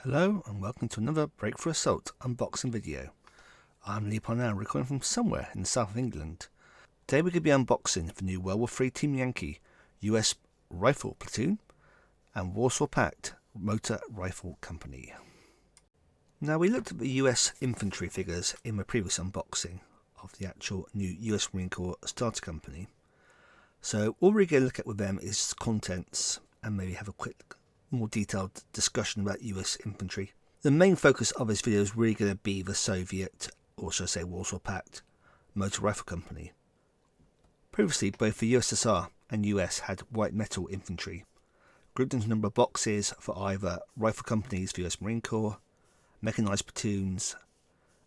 Hello and welcome to another Breakthrough Assault unboxing video. I'm Lee Parnell, recording from somewhere in the south of England. Today we're going to be unboxing the new WW3 Team Yankee US Rifle Platoon and Warsaw Pact Motor Rifle Company. Now, we looked at the US Infantry figures in my previous unboxing of the actual new US Marine Corps starter company. So all we're going to look at with them is contents and maybe have a quick more detailed discussion about US infantry. The main focus of this video is really going to be the Soviet, or should I say Warsaw Pact, Motor Rifle Company. Previously, both the USSR and US had white metal infantry, grouped into a number of boxes for either rifle companies for US Marine Corps, mechanized platoons,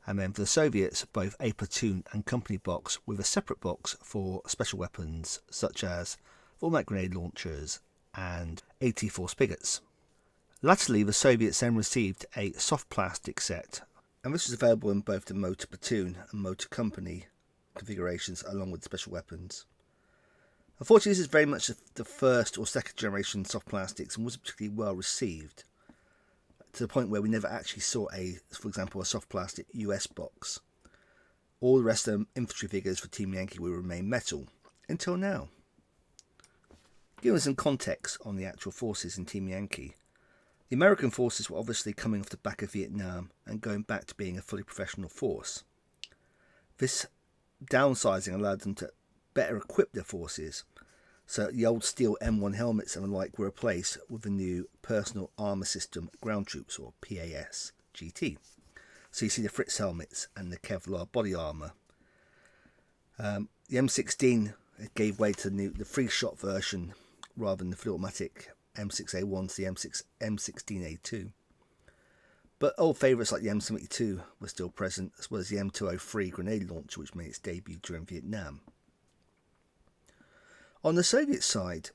and then for the Soviets, both a platoon and company box with a separate box for special weapons such as automatic grenade launchers and AT-4 spigots. Latterly, the Soviets then received a soft plastic set, and this was available in both the motor platoon and motor company configurations along with special weapons. Unfortunately, this is very much the first or second generation soft plastics and wasn't particularly well received, to the point where we never actually saw for example, a soft plastic US box. All the rest of the infantry figures for Team Yankee will remain metal, until now. Giving some context on the actual forces in Team Yankee, the American forces were obviously coming off the back of Vietnam and going back to being a fully professional force. This downsizing allowed them to better equip their forces, so the old steel M1 helmets and the like were replaced with the new Personal Armour System Ground Troops, or PAS GT. So you see the Fritz helmets and the Kevlar body armour. The M16 gave way to the free-shot version rather than the fully automatic M6A1 to the M16A2. But old favourites like the M72 were still present, as well as the M203 grenade launcher, which made its debut during Vietnam. On the Soviet side,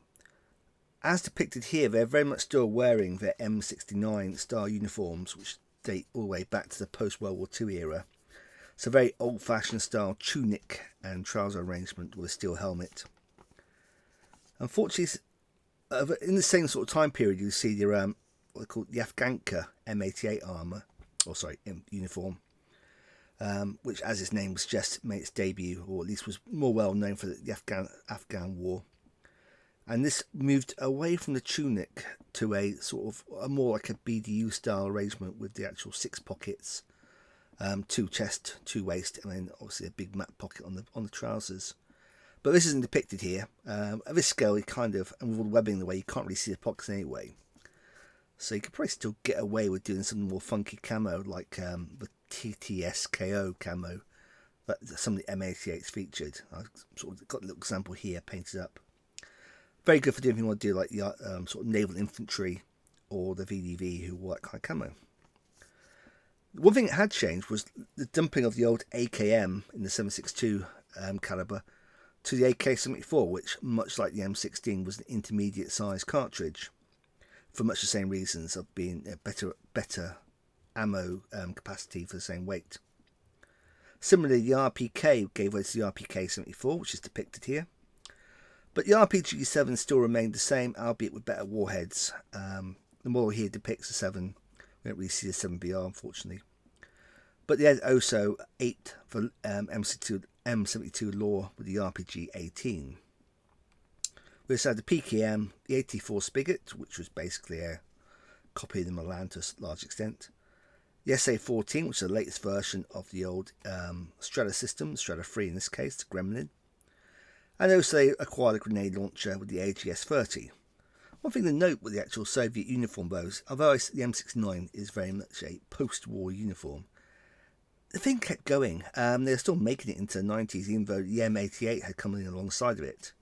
as depicted here, they're very much still wearing their M69 style uniforms, which date all the way back to the post-World War II era. It's a very old-fashioned style tunic and trouser arrangement with a steel helmet. Unfortunately, in the same sort of time period, you see the what they call the Afghanka M88 armour, uniform, which, as its name suggests, made its debut, or at least was more well known for the Afghan War. And this moved away from the tunic to a sort of more like a BDU style arrangement with the actual 6 pockets, 2 chest, 2 waist, and then obviously a big mat pocket on the trousers. But this isn't depicted here. At this scale, you and with all the webbing in the way, you can't really see the pockets anyway. So you could probably still get away with doing some more funky camo, like the TTSKO camo that some of the M88s featured. I've sort of got a little example here painted up. Very good for doing if you want to do like the sort of naval infantry or the VDV who wore that kind of camo. One thing that had changed was the dumping of the old AKM in the 7.62 caliber to the AK-74, which, much like the M16, was an intermediate size cartridge, for much the same reasons of being a better ammo capacity for the same weight. Similarly, the RPK gave way to the RPK-74, which is depicted here. But the RPG-7 still remained the same, albeit with better warheads. The model here depicts the 7. We don't really see the 7BR, unfortunately. But they had also 8 for M72 Law with the RPG-18. We also had the PKM, the AT-4 Spigot, which was basically a copy of the Milan to a large extent. The SA-14, which is the latest version of the old Strata system, Strata 3 in this case, the Gremlin. And also they acquired a grenade launcher with the AGS-30. One thing to note with the actual Soviet uniform, though, is although the M69 is very much a post-war uniform, the thing kept going. They were still making it into the 90s, even though the M88 had come in alongside of it.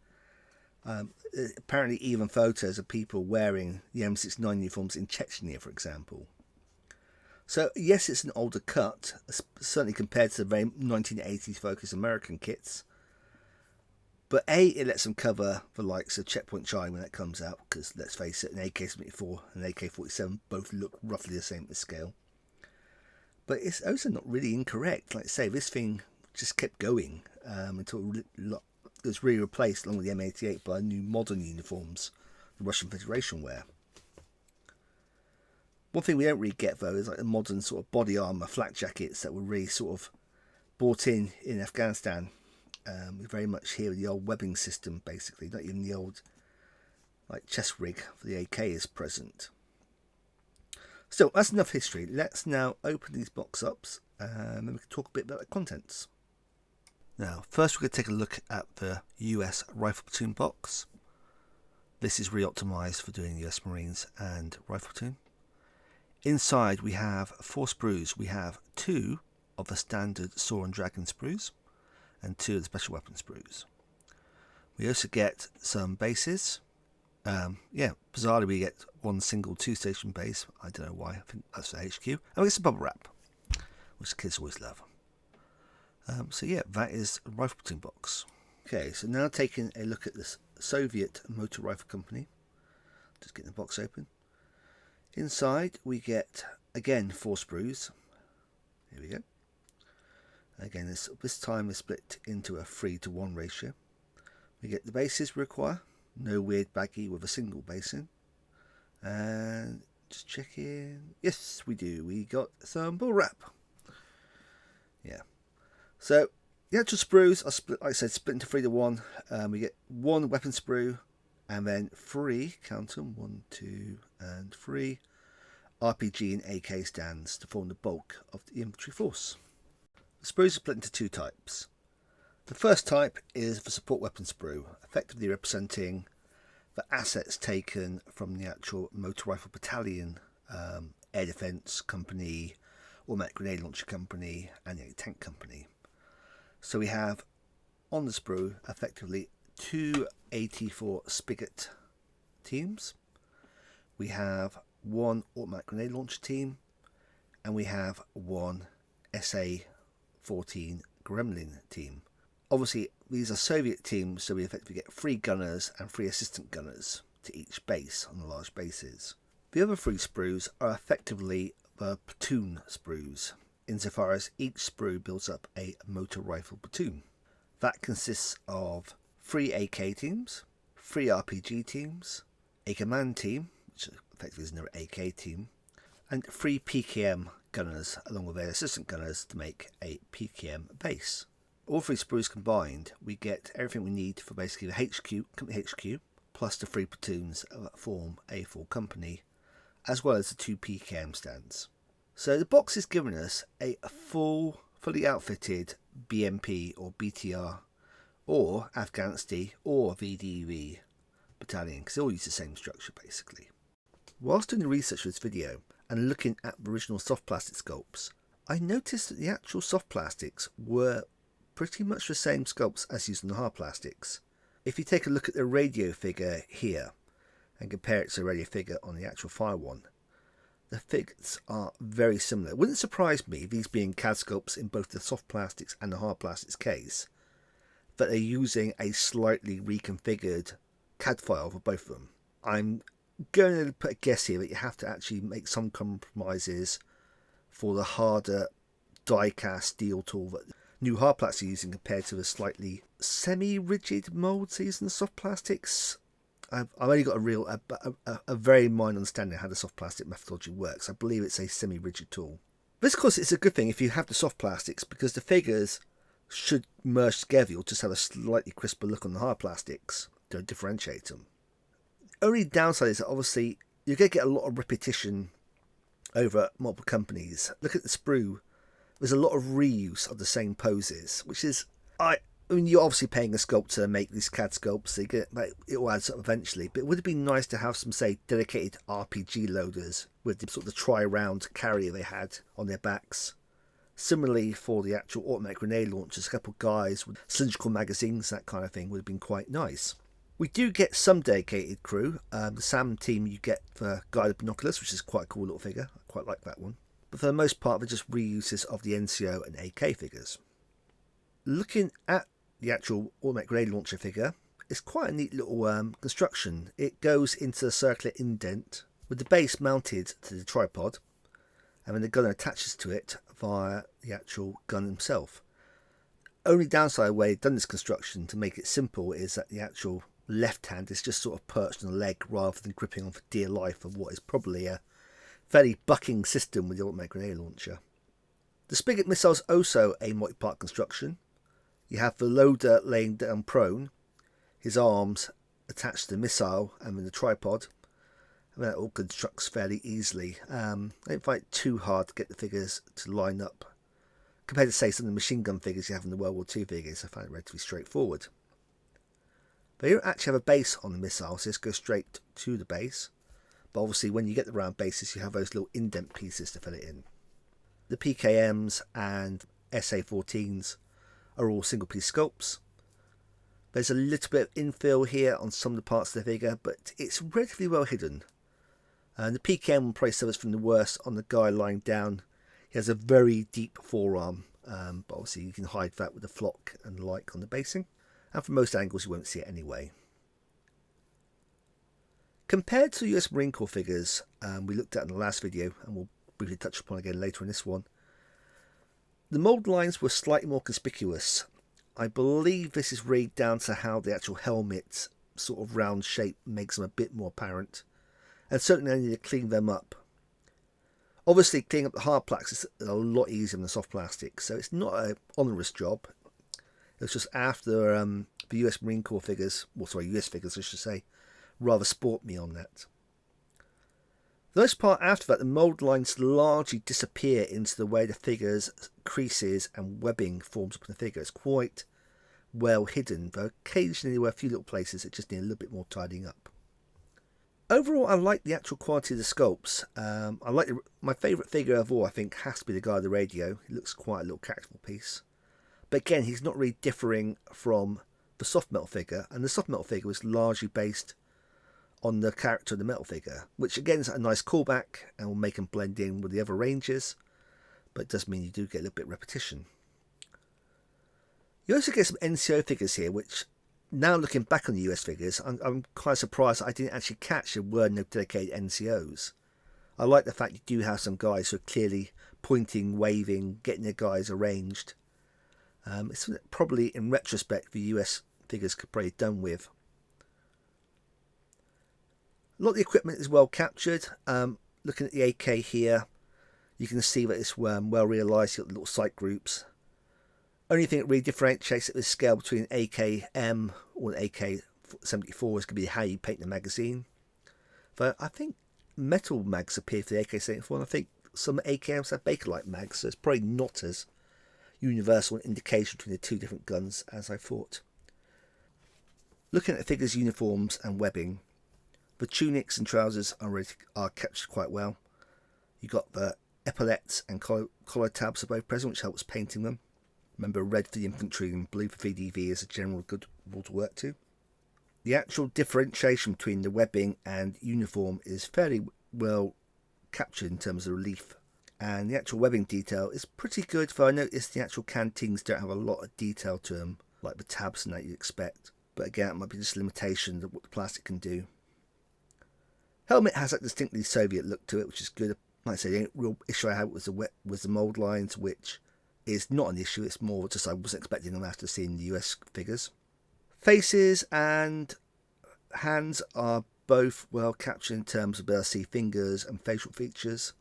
Apparently, even photos of people wearing the M69 uniforms in Chechnya, for example. So, yes, it's an older cut, certainly compared to the very 1980s focused American kits. But A, it lets them cover the likes of Checkpoint Charlie when that comes out, because let's face it, an AK-74 and an AK-47 both look roughly the same at this scale. But it's also not really incorrect. Like I say, this thing just kept going until it was really replaced, along with the M88, by new modern uniforms the Russian Federation wear. One thing we don't really get though is like the modern sort of body armour flak jackets that were really sort of brought in Afghanistan. We're very much here with the old webbing system basically, not even the old like chest rig for the AK is present. So that's enough history. Let's now open these box ups and then we can talk a bit about the contents. Now, first we're going to take a look at the US Rifle Platoon box. This is re-optimized for doing US Marines and Rifle Platoon. Inside we have 4 sprues. We have 2 of the standard Saw and Dragon sprues and 2 of the special weapon sprues. We also get some bases. Bizarrely we get one single 2-station base. I don't know why. I think that's the HQ. And we get some bubble wrap, which the kids always love. That is a Rifle Platoon box. Okay, so now taking a look at this Soviet Motor Rifle Company. Just getting the box open. Inside we get, again, 4 sprues. Here we go. Again, this time is split into a 3-to-1 ratio. We get the bases we require. No weird baggie with a single base in. And just checking. Yes, we do. We got some bubble wrap. Yeah. So the actual sprues are split, like I said, split into 3-to-1. We get 1 weapon sprue and then 3, count them, 1, 2 and 3 RPG and AK stands to form the bulk of the infantry force. The sprues are split into 2 types. The first type is the support weapon sprue, effectively representing the assets taken from the actual motor rifle battalion, air defence company, automatic grenade launcher company and a tank company. So we have on the sprue effectively 2 AT4 Spigot teams. We have 1 automatic grenade launcher team and we have 1 SA-14 Gremlin team. Obviously these are Soviet teams, so we effectively get 3 gunners and 3 assistant gunners to each base on the large bases. The other 3 sprues are effectively the platoon sprues, insofar as each sprue builds up a motor rifle platoon. That consists of 3 AK teams, 3 RPG teams, a command team, which effectively is another AK team, and 3 PKM gunners along with their assistant gunners to make a PKM base. All 3 sprues combined, we get everything we need for basically the HQ, company HQ, plus the 3 platoons that form a full company, as well as the 2 PKM stands. So the box is giving us a fully outfitted BMP or BTR or Afghanistan or VDV battalion, because they all use the same structure basically. Whilst doing the research for this video and looking at the original soft plastic sculpts, I noticed that the actual soft plastics were pretty much the same sculpts as used on the hard plastics. If you take a look at the radio figure here and compare it to the radio figure on the actual fire one, the figures are very similar. It wouldn't surprise me, these being CAD sculpts in both the soft plastics and the hard plastics case, that they're using a slightly reconfigured CAD file for both of them. I'm going to put a guess here that you have to actually make some compromises for the harder die-cast steel tool that new hard plastics are using compared to the slightly semi-rigid moulds used in the soft plastics. I've only got a very minor understanding of how the soft plastic methodology works. I believe it's a semi-rigid tool. This, of course, it's a good thing if you have the soft plastics, because the figures should merge together. You'll just have a slightly crisper look on the hard plastics to differentiate them. Only downside is that obviously you're going to get a lot of repetition over multiple companies. Look at the sprue. There's a lot of reuse of the same poses, which is, I mean, you're obviously paying a sculptor to make these CAD sculpts, so it will add up eventually, but it would have been nice to have some, say, dedicated RPG loaders with the sort of the tri-round carrier they had on their backs. Similarly, for the actual automatic grenade launchers, a couple of guys with cylindrical magazines, that kind of thing, would have been quite nice. We do get some dedicated crew. The SAM team you get for guided binoculars, which is quite a cool little figure. I quite like that one. But for the most part, they're just reuses of the NCO and AK figures. Looking at the actual automatic grenade launcher figure, it's quite a neat little construction. It goes into a circular indent with the base mounted to the tripod, and then the gunner attaches to it via the actual gun himself. Only downside way they've done this construction to make it simple is that the actual left hand is just sort of perched on the leg rather than gripping on for dear life of what is probably a fairly bucking system with the automatic grenade launcher. The Spigot missile is also a multi-part construction. You have the loader laying down prone, his arms attached to the missile and then the tripod, and that all constructs fairly easily. I don't find it too hard to get the figures to line up. Compared to, say, some of the machine gun figures you have in the World War II figures, I find it relatively straightforward. But you don't actually have a base on the missile, so just go straight to the base. But obviously when you get the round bases, you have those little indent pieces to fill it in. The PKMs and SA-14s are all single piece sculpts. There's a little bit of infill here on some of the parts of the figure, but it's relatively well hidden. And the PKM probably suffers from the worst on the guy lying down. He has a very deep forearm, but obviously you can hide that with the flock and the like on the basing. And from most angles you won't see it anyway. Compared to the US Marine Corps figures we looked at in the last video, and we'll briefly touch upon again later in this one, the mould lines were slightly more conspicuous. I believe this is really down to how the actual helmet sort of round shape makes them a bit more apparent, and certainly I need to clean them up. Obviously cleaning up the hard plastics is a lot easier than the soft plastic, so it's not an onerous job. It's just after the US Marine Corps figures, US figures I should say, rather sport me on that. For the most part after that, the mould lines largely disappear into the way the figures, creases and webbing forms up in the figure. It's quite well hidden, though occasionally there were a few little places that just need a little bit more tidying up. Overall, I like the actual quality of the sculpts. I like my favourite figure of all, I think, has to be the guy with the radio. He looks quite a little characterful piece. But again, he's not really differing from the soft metal figure, and the soft metal figure was largely based on the character of the metal figure, which again is a nice callback and will make him blend in with the other ranges, but it does mean you do get a little bit of repetition. You also get some NCO figures here, which now looking back on the US figures, I'm quite surprised I didn't actually catch there were no dedicated NCOs. I like the fact you do have some guys who are clearly pointing, waving, getting their guys arranged. It's probably, in retrospect, the US figures could probably done with. A lot of the equipment is well captured. Looking at the AK here, you can see that it's well realised. You've got the little sight groups. Only thing that really differentiates it is scale between AKM or an AK-74 is going to be how you paint the magazine. But I think metal mags appear for the AK-74, and I think some AKMs have Bakelite mags, so it's probably not as universal an indication between the two different guns as I thought. Looking at the figures' uniforms and webbing, the tunics and trousers are captured quite well. You've got the epaulettes and collar tabs are both present, which helps painting them. Remember, red for the infantry and blue for VDV is a general good rule to work to. The actual differentiation between the webbing and uniform is fairly well captured in terms of relief. And the actual webbing detail is pretty good, though I noticed the actual canteens don't have a lot of detail to them, like the tabs and that you'd expect. But again, it might be just a limitation of what the plastic can do. Helmet has that distinctly Soviet look to it, which is good. Like I say, the only real issue I had was the mould lines, which is not an issue. It's more just I wasn't expecting them after seeing the US figures. Faces and hands are both well captured in terms of being able to see fingers and facial features.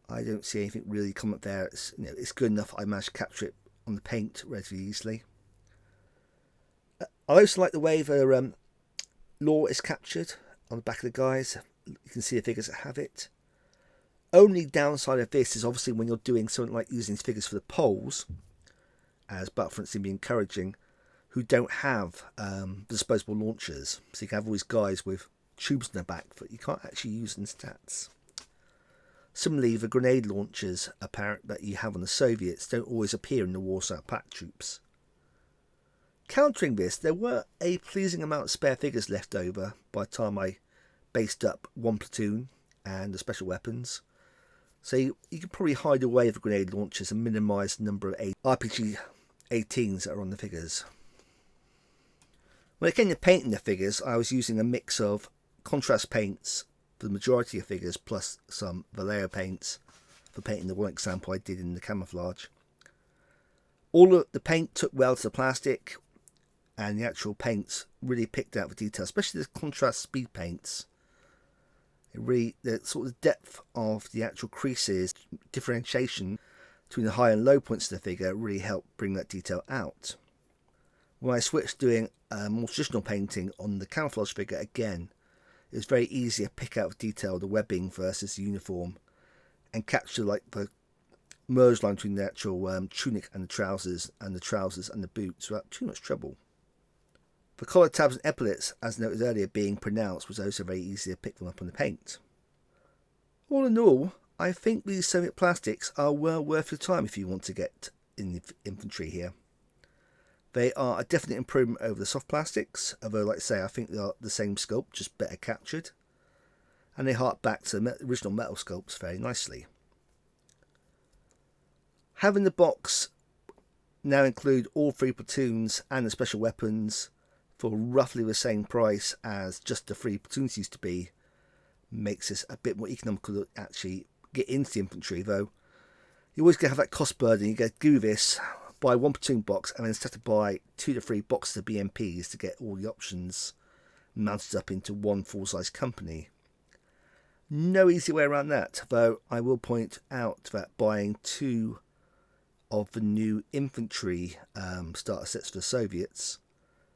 I don't see anything really come up there. It's good enough. I managed to capture it on the paint relatively easily. I also like the way the lore is captured on the back of the guys. You can see the figures that have it. Only downside of this is obviously when you're doing something like using these figures for the poles, as Battlefront seem to be encouraging, who don't have disposable launchers. So you can have all these guys with tubes in their back that you can't actually use in stats. Similarly, the grenade launchers apparent that you have on the Soviets don't always appear in the Warsaw Pact troops. Countering this, there were a pleasing amount of spare figures left over by the time I based up one platoon and the special weapons. So you could probably hide away the grenade launchers and minimise the number of RPG 18s that are on the figures. When it came to painting the figures, I was using a mix of contrast paints for the majority of figures, plus some Vallejo paints for painting the one example I did in the camouflage. All of the paint took well to the plastic, and the actual paints really picked out the detail, especially the contrast speed paints. The sort of depth of the actual creases, differentiation between the high and low points of the figure really help bring that detail out. When I switched to doing more traditional painting on the camouflage figure again, it was very easy to pick out the detail of the webbing versus the uniform and capture like the merge line between the actual tunic and the trousers and the boots without too much trouble. The collar tabs and epaulets, as noted earlier, being pronounced was also very easy to pick them up on the paint. All in all, I think these Soviet plastics are well worth your time if you want to get in the infantry here. They are a definite improvement over the soft plastics, although like I say, I think they are the same sculpt, just better captured. And they hark back to the original metal sculpts very nicely. Having the box now include all 3 platoons and the special weapons for roughly the same price as just the 3 platoons used to be makes this a bit more economical to actually get into the infantry, though you always get to have that cost burden. You get to do this, buy 1 platoon box, and then instead of buy 2 to 3 boxes of BMPs to get all the options mounted up into one full-size company. No easy way around that, though I will point out that buying 2 of the new infantry starter sets for the Soviets,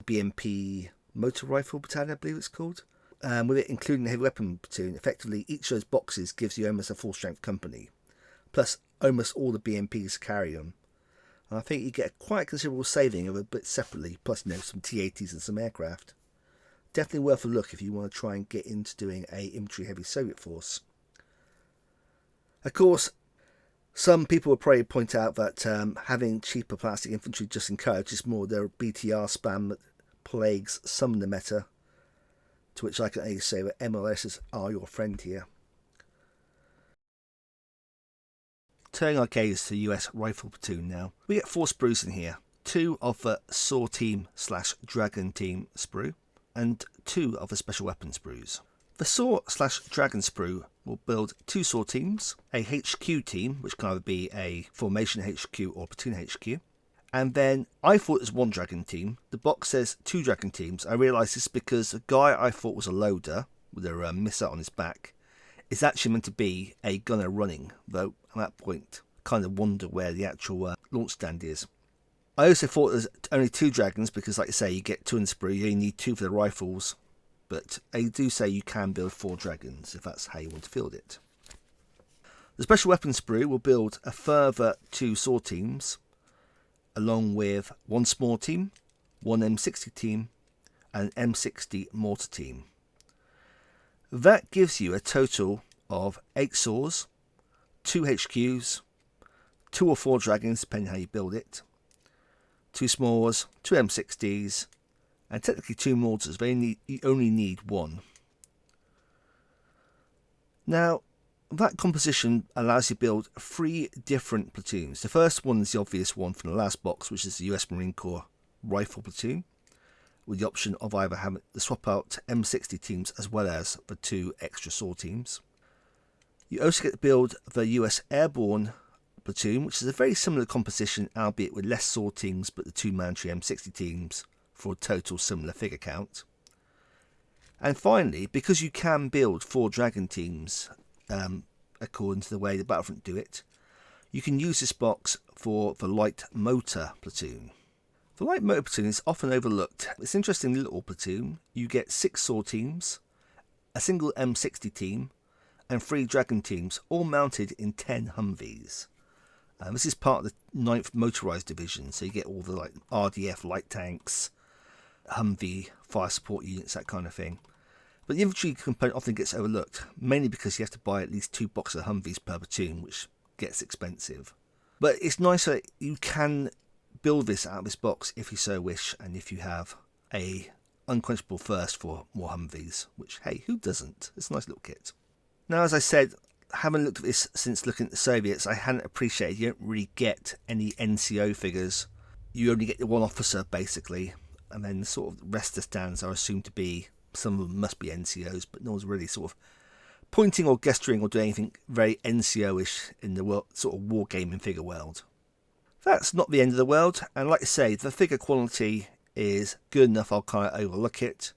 BMP Motor Rifle Battalion I believe it's called, with it including the heavy weapon platoon, effectively each of those boxes gives you almost a full strength company, plus almost all the BMPs to carry them. And I think you get quite a considerable saving of a bit separately, plus some T-80s and some aircraft. Definitely worth a look if you want to try and get into doing a infantry heavy Soviet force. Of course, some people will probably point out that having cheaper plastic infantry just encourages more their BTR spam that plagues some of the meta, to which I can only say that MLSs are your friend here. Turning our gaze to the US Rifle Platoon now, we get 4 sprues in here, 2 of the Saw Team / Dragon Team sprue, and 2 of the Special Weapon sprues. The Saw / Dragon sprue will build 2 Saw teams, a HQ team, which can either be a formation HQ or platoon HQ, and then I thought it was 1 Dragon team. The box says 2 Dragon teams. I realised this because the guy I thought was a loader with a missile on his back is actually meant to be a gunner running, though at that point I kind of wonder where the actual launch stand is. I also thought there's only 2 Dragons because, like I say, you get 2 in the sprue, you only need 2 for the rifles. But they do say you can build 4 Dragons if that's how you want to field it. The Special Weapons sprue will build a further 2 Saw teams, along with 1 small team, 1 M60 team, and an M60 mortar team. That gives you a total of 8 Saws, 2 HQs, 2 or 4 Dragons depending how you build it, 2 smalls, 2 M60s, and technically 2 mortars, but you only need 1. Now, that composition allows you to build 3 different platoons. The first one is the obvious one from the last box, which is the US Marine Corps Rifle Platoon, with the option of either having the swap out M60 teams as well as the 2 extra Saw teams. You also get to build the US Airborne Platoon, which is a very similar composition, albeit with less Saw teams, but the 2 mandatory M60 teams, for a total similar figure count. And finally, because you can build 4 Dragon teams according to the way the Battlefront do it, you can use this box for the Light Motor Platoon. The Light Motor Platoon is often overlooked. It's an interesting little platoon. You get 6 Saw teams, a single M60 team, and 3 Dragon teams, all mounted in 10 Humvees. This is part of the 9th Motorised Division, so you get all the RDF light tanks, Humvee, fire support units, that kind of thing. But the infantry component often gets overlooked, mainly because you have to buy at least 2 boxes of Humvees per platoon, which gets expensive. But it's nice that you can build this out of this box if you so wish, and if you have a unquenchable thirst for more Humvees, which, hey, who doesn't? It's a nice little kit. Now, as I said, having looked at this since looking at the Soviets, I hadn't appreciated you don't really get any NCO figures. You only get the 1 officer, basically. And then sort of the rest of the stands are assumed to be, some of them must be NCOs, but no one's really sort of pointing or gesturing or doing anything very NCO-ish in the world, sort of wargaming figure world. That's not the end of the world, and like I say, the figure quality is good enough I'll kind of overlook it.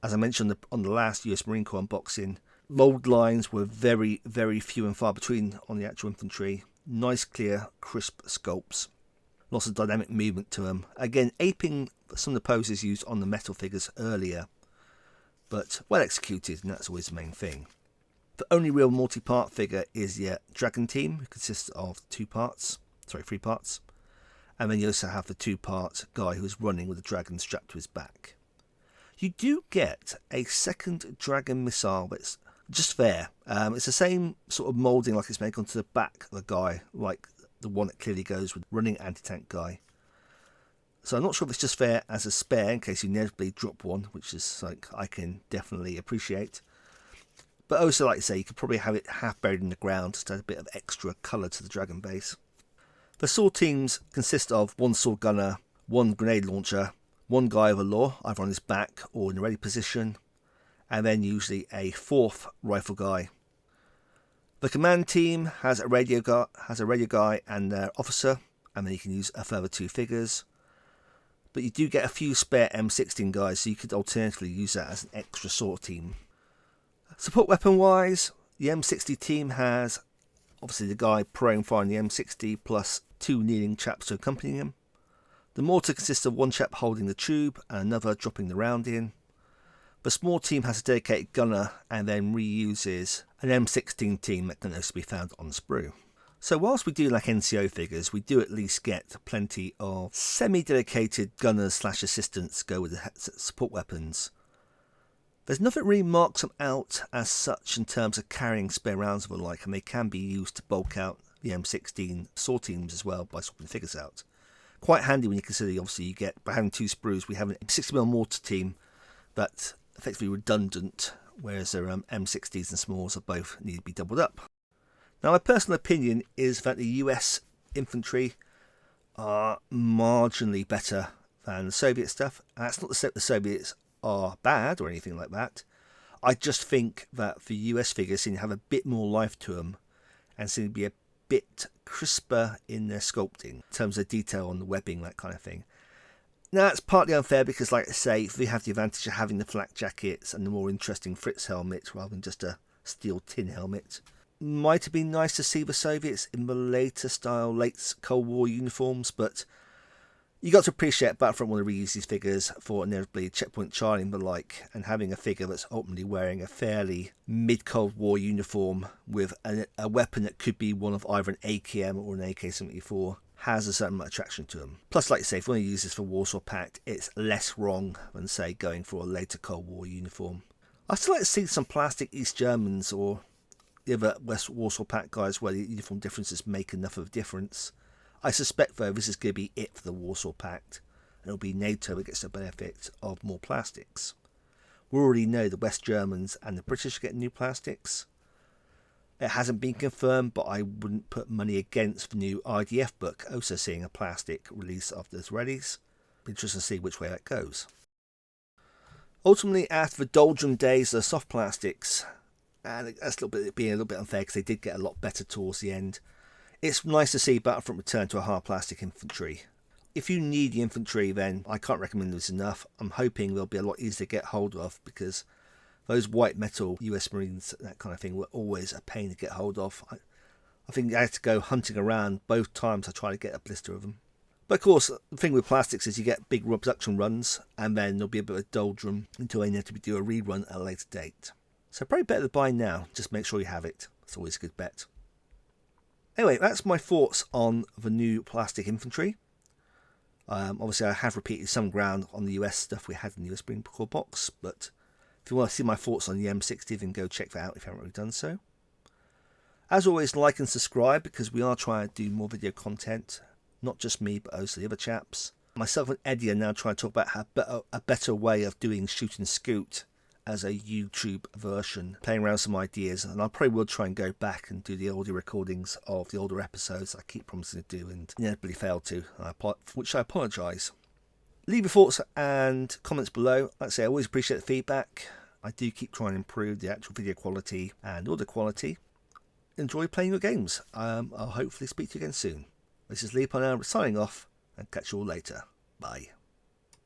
As I mentioned on the last US Marine Corps unboxing, Mould lines were very, very few and far between on the actual infantry. Nice, clear, crisp sculpts. Lots of dynamic movement to them. Again, aping some of the poses used on the metal figures earlier, but well executed, and that's always the main thing. The only real multi-part figure is the Dragon team, who consists of three parts. And then you also have the two-part guy who's running with a dragon strapped to his back. You do get a second dragon missile that's just there. It's the same sort of moulding like it's made onto the back of the guy, like the one that clearly goes with running anti-tank guy. So I'm not sure if it's just there as a spare in case you inevitably drop one, which is like I can definitely appreciate. But also, like I say, you could probably have it half buried in the ground to add a bit of extra colour to the dragon base. The sword teams consist of one sword gunner, one grenade launcher, one guy with a law, either on his back or in a ready position, and then usually a fourth rifle guy. The command team has a radio guy and their officer, and then you can use a further two figures. But you do get a few spare M16 guys, so you could alternatively use that as an extra sword team. Support weapon wise, the M60 team has obviously the guy prone firing the M60 plus two kneeling chaps to accompany him. The mortar consists of one chap holding the tube and another dropping the round in. The small team has a dedicated gunner and then reuses an M16 team that can also be found on the sprue. So whilst we do like NCO figures, we do at least get plenty of semi-dedicated gunners / assistants go with the support weapons. There's nothing really marks them out as such in terms of carrying spare rounds of the like, and they can be used to bulk out the M16 sword teams as well by swapping the figures out. Quite handy when you consider obviously you get, by having two sprues, we have an 60mm mortar team that's effectively redundant, whereas their M60s and smalls are both need to be doubled up. Now my personal opinion is that the US infantry are marginally better than the Soviet stuff. And that's not to say the Soviets are bad or anything like that. I just think that the US figures seem to have a bit more life to them and seem to be a bit crisper in their sculpting in terms of detail on the webbing, that kind of thing. Now that's partly unfair because, like I say, they have the advantage of having the flak jackets and the more interesting Fritz helmet rather than just a steel tin helmet. Might have been nice to see the Soviets in the later style, late Cold War uniforms, but you got to appreciate Battlefront want to reuse these figures for inevitably Checkpoint Charlie and the like, and having a figure that's ultimately wearing a fairly mid-Cold War uniform with a weapon that could be one of either an AKM or an AK-74 has a certain amount of attraction to them. Plus, like I say, if you want to use this for Warsaw Pact, it's less wrong than, say, going for a later Cold War uniform. I'd still like to see some plastic East Germans or the other West Warsaw Pact guys where the uniform differences make enough of a difference. I suspect, though, this is going to be it for the Warsaw Pact, and it'll be NATO that gets the benefit of more plastics. We already know the West Germans and the British get new plastics. It hasn't been confirmed, but I wouldn't put money against the new IDF book also seeing a plastic release of the Israelis. Be interesting to see which way that goes. Ultimately, after the doldrum days of soft plastics, and that's being a little bit unfair because they did get a lot better towards the end, it's nice to see Battlefront return to a hard plastic infantry. If you need the infantry, then I can't recommend this enough. I'm hoping they'll be a lot easier to get hold of because those white metal US Marines, that kind of thing, were always a pain to get hold of. I think I had to go hunting around both times I tried to get a blister of them. But of course, the thing with plastics is you get big production runs, and then there'll be a bit of a doldrum until they need to do a rerun at a later date. So probably better to buy now, just make sure you have it. It's always a good bet. Anyway, that's my thoughts on the new plastic infantry. Obviously, I have repeated some ground on the US stuff we had in the US Marine Corps box, but if you want to see my thoughts on the M60, then go check that out if you haven't already done so. As always, like and subscribe because we are trying to do more video content. Not just me, but also the other chaps. Myself and Eddie are now trying to talk about how a better way of doing shoot and scoot as a YouTube version, playing around with some ideas, and I probably will try and go back and do the audio recordings of the older episodes I keep promising to do and inevitably fail to, which I apologise. Leave your thoughts and comments below. Like I say, I always appreciate the feedback. I do keep trying to improve the actual video quality and audio quality. Enjoy playing your games. I'll hopefully speak to you again soon. This is Lee Parnell signing off, and catch you all later. Bye.